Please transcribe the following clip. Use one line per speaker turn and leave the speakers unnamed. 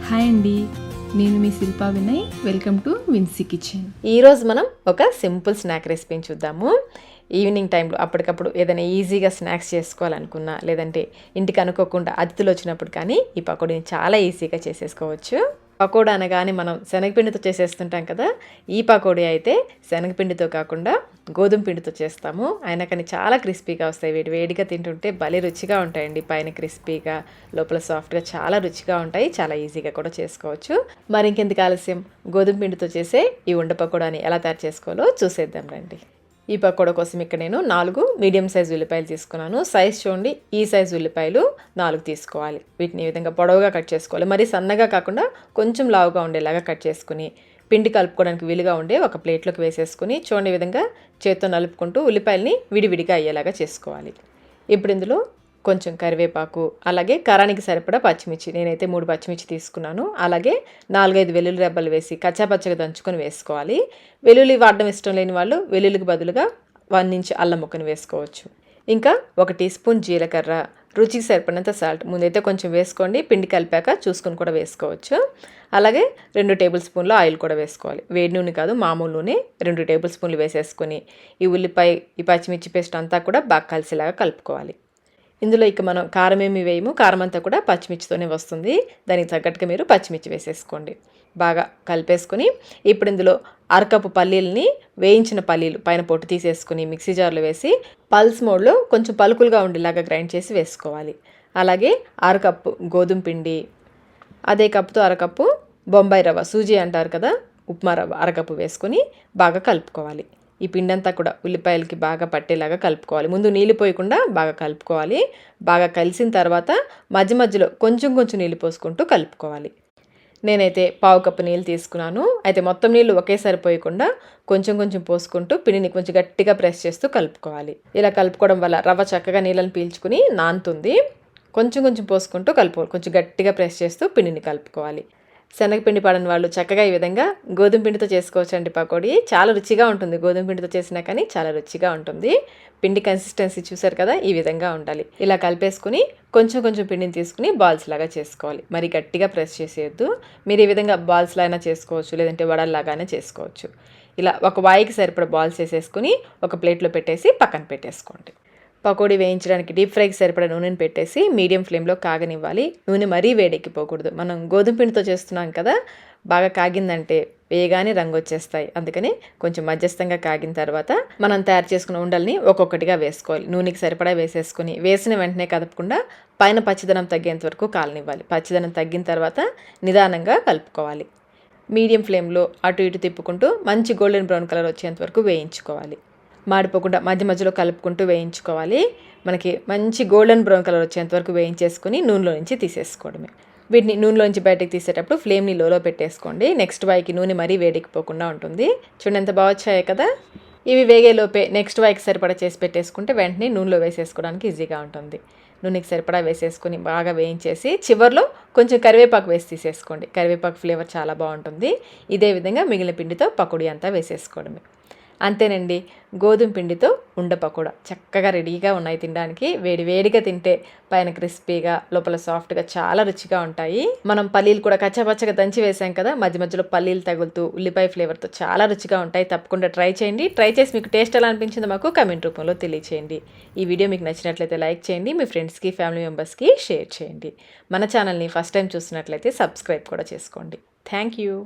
Hi అండి, నేను మీ Shilpa Vinay. Welcome to Vinsy kitchen.
ఈరోజు మనం ఒక సింపుల్ స్నాక్ రెసిపీని చూద్దాము. ఈవినింగ్ టైంలో అప్పటికప్పుడు ఏదైనా ఈజీగా స్నాక్స్ చేసుకోవాలనుకున్నా, లేదంటే ఇంటికి అనుకోకుండా అతిథులు వచ్చినప్పుడు కానీ ఈ పకోడీని చాలా ఈజీగా చేసేసుకోవచ్చు. పకోడా అనగానే మనం శనగపిండితో చేసేస్తుంటాం కదా. ఈ పకోడీ అయితే శనగపిండితో కాకుండా గోధుమ పిండితో చేస్తాము. అయినా కానీ చాలా క్రిస్పీగా వస్తాయి. వేడిగా తింటుంటే భలే రుచిగా ఉంటాయండి. పైన క్రిస్పీగా, లోపల సాఫ్ట్గా చాలా రుచిగా ఉంటాయి. చాలా ఈజీగా కూడా చేసుకోవచ్చు. మరి ఇంకెందుకు ఆలస్యం, గోధుమ పిండితో చేసే ఈ ఉండ పకోడాని ఎలా తయారు చేసుకోవాలో చూసేద్దాం రండి. ఈ పకోడా కోసం ఇక్కడ నేను 4 మీడియం సైజు ఉల్లిపాయలు తీసుకున్నాను. సైజ్ చూడండి, ఈ సైజు ఉల్లిపాయలు 4 తీసుకోవాలి. వీటిని ఈ విధంగా పొడవుగా కట్ చేసుకోవాలి. మరి సన్నగా కాకుండా కొంచెం లావుగా ఉండేలాగా కట్ చేసుకుని పిండి కలుపుకోవడానికి వీలుగా ఉండే ఒక ప్లేట్లోకి వేసేసుకుని చూడండి, ఈ విధంగా చేత్తో నలుపుకుంటూ ఉల్లిపాయలని విడివిడిగా అయ్యేలాగా చేసుకోవాలి. ఇప్పుడు ఇందులో కొంచెం కరివేపాకు, అలాగే కారానికి సరిపడా పచ్చిమిర్చి, నేనైతే 3 పచ్చిమిర్చి తీసుకున్నాను. అలాగే 4-5 వెల్లుల్లి రెబ్బలు వేసి కచ్చాపచ్చగా దంచుకొని వేసుకోవాలి. వెల్లుల్లి వాడడం ఇష్టం లేని వాళ్ళు వెల్లుల్లికి బదులుగా 1 ఇంచ్ అల్లం ముక్కను వేసుకోవచ్చు. ఇంకా 1 టీ స్పూన్ జీలకర్ర, రుచికి సరిపడినంత సాల్ట్ ముందైతే కొంచెం వేసుకోండి, పిండి కలిపాక చూసుకొని కూడా వేసుకోవచ్చు. అలాగే 2 టేబుల్ స్పూన్ల ఆయిల్ కూడా వేసుకోవాలి. వేడి నూనె కాదు, మామూలు నూనె 2 టేబుల్ స్పూన్లు వేసేసుకొని ఈ ఉల్లిపాయ, ఈ పచ్చిమిర్చి పేస్ట్ అంతా కూడా బాగా కలిసేలాగా కలుపుకోవాలి. ఇందులో ఇక మనం కారం ఏమి వేయము, కారం అంతా కూడా పచ్చిమిర్చితోనే వస్తుంది. దానికి తగ్గట్టుగా మీరు పచ్చిమిర్చి వేసేసుకోండి. బాగా కలిపేసుకొని ఇప్పుడు ఇందులో అరకప్పు పల్లీలని, వేయించిన పల్లీలు పైన పొట్టు తీసేసుకుని మిక్సీ జార్లో వేసి పల్స్ మోడ్లో కొంచెం పలుకులుగా ఉండేలాగా గ్రైండ్ చేసి వేసుకోవాలి. అలాగే అరకప్పు గోధుమ పిండి, అదే కప్పుతో అరకప్పు బొంబాయి రవ్వ, సూజీ అంటారు కదా, ఉప్మా రవ్వ అరకప్పు వేసుకొని బాగా కలుపుకోవాలి. ఈ పిండంతా కూడా ఉల్లిపాయలకి బాగా పట్టేలాగా కలుపుకోవాలి. ముందు నీళ్ళు పోయకుండా బాగా కలుపుకోవాలి. బాగా కలిసిన తర్వాత మధ్య మధ్యలో కొంచెం నీళ్ళు పోసుకుంటూ కలుపుకోవాలి. నేనైతే 1/2 కప్పు నీళ్ళు తీసుకున్నాను. అయితే మొత్తం నీళ్ళు ఒకేసారి పోయకుండా కొంచెం పోసుకుంటూ పిండిని కొంచెం గట్టిగా ప్రెస్ చేస్తూ కలుపుకోవాలి. ఇలా కలుపుకోవడం వల్ల రవ్వ చక్కగా నీళ్ళని పీల్చుకుని నానుతుంది. కొంచెం పోసుకుంటూ కలుపుకోవాలి. కొంచెం గట్టిగా ప్రెస్ చేస్తూ పిండిని కలుపుకోవాలి. శనగపిండి పడని వాళ్ళు చక్కగా ఈ విధంగా గోధుమ పిండితో చేసుకోవచ్చండి పకోడీ. చాలా రుచిగా ఉంటుంది. గోధుమ పిండితో చేసినా కానీ చాలా రుచిగా ఉంటుంది. పిండి కన్సిస్టెన్సీ చూసారు కదా, ఈ విధంగా ఉండాలి. ఇలా కలిపేసుకుని కొంచెం పిండిని తీసుకుని బాల్స్ లాగా చేసుకోవాలి. మరి గట్టిగా ప్రెస్ చేసేయద్దు. మీరు ఈ విధంగా బాల్స్ లాగా చేసుకోవచ్చు, లేదంటే వడల్లాగానే చేసుకోవచ్చు. ఇలా ఒక వాయికి సరిపడా బాల్స్ వేసేసుకుని ఒక ప్లేట్లో పెట్టేసి పక్కన పెట్టేసుకోండి. పకోడీ వేయించడానికి డీప్ ఫ్రైకి సరిపడా నూనెని పెట్టేసి మీడియం ఫ్లేమ్లో కాగనివ్వాలి. నూనె మరీ వేడెక్కిపోకూడదు. మనం గోధుమ పిండితో చేస్తున్నాం కదా, బాగా కాగిందంటే వేగానే రంగు వచ్చేస్తాయి. అందుకని కొంచెం మధ్యస్థంగా కాగిన తర్వాత మనం తయారు చేసుకున్న ఉండల్ని ఒక్కొక్కటిగా వేసుకోవాలి. నూనెకి సరిపడా వేసేసుకుని వేసిన వెంటనే కదపకుండా పైన పచ్చిదనం తగ్గేంత వరకు కాలనివ్వాలి. పచ్చిదనం తగ్గిన తర్వాత నిదానంగా కలుపుకోవాలి. మీడియం ఫ్లేమ్లో అటు ఇటు తిప్పుకుంటూ మంచి గోల్డెన్ బ్రౌన్ కలర్ వచ్చేంత వరకు వేయించుకోవాలి. మాడిపోకుండా మధ్య మధ్యలో కలుపుకుంటూ వేయించుకోవాలి. మనకి మంచి గోల్డెన్ బ్రౌన్ కలర్ వచ్చేంత వరకు వేయించేసుకుని నూనెలో నుంచి తీసేసుకోవడమే. వీటిని నూనెలోంచి బయటకు తీసేటప్పుడు ఫ్లేమ్ని లోలో పెట్టేసుకోండి. నెక్స్ట్ వాయికి నూనె మరీ వేడెక్కిపోకుండా ఉంటుంది. చూడండి ఎంత బాగా వచ్చాయి కదా. ఇవి వేగేలోపే నెక్స్ట్ వాయికి సరిపడా చేసి పెట్టేసుకుంటే వెంటనే నూనెలో వేసేసుకోవడానికి ఈజీగా ఉంటుంది. నూనెకి సరిపడా వేసేసుకొని బాగా వేయించేసి చివరిలో కొంచెం కరివేపాకు వేసి తీసేసుకోండి. కరివేపాకు ఫ్లేవర్ చాలా బాగుంటుంది. ఇదే విధంగా మిగిలిన పిండితో పకోడీ అంతా వేసేసుకోవడమే. అంతేనండి, గోధుమ పిండితో ఉండ పకోడా చక్కగా రెడీగా ఉన్నాయి. తినడానికి వేడిగా తింటే పైన క్రిస్పీగా, లోపల సాఫ్ట్గా చాలా రుచిగా ఉంటాయి. మనం పల్లీలు కూడా కచ్చాపచ్చగా దంచి వేసాం కదా, మధ్య మధ్యలో పల్లీలు తగులుతూ ఉల్లిపాయ ఫ్లేవర్తో చాలా రుచిగా ఉంటాయి. తప్పకుండా ట్రై చేయండి. ట్రై చేసి మీకు టేస్ట్ ఎలా అనిపించిందో మాకు కమెంట్ రూపంలో తెలియచేయండి. ఈ వీడియో మీకు నచ్చినట్లయితే లైక్ చేయండి. మీ ఫ్రెండ్స్కి, ఫ్యామిలీ మెంబర్స్కి షేర్ చేయండి. మన ఛానల్ని ఫస్ట్ టైం చూస్తున్నట్లయితే సబ్స్క్రైబ్ కూడా చేసుకోండి. Thank you.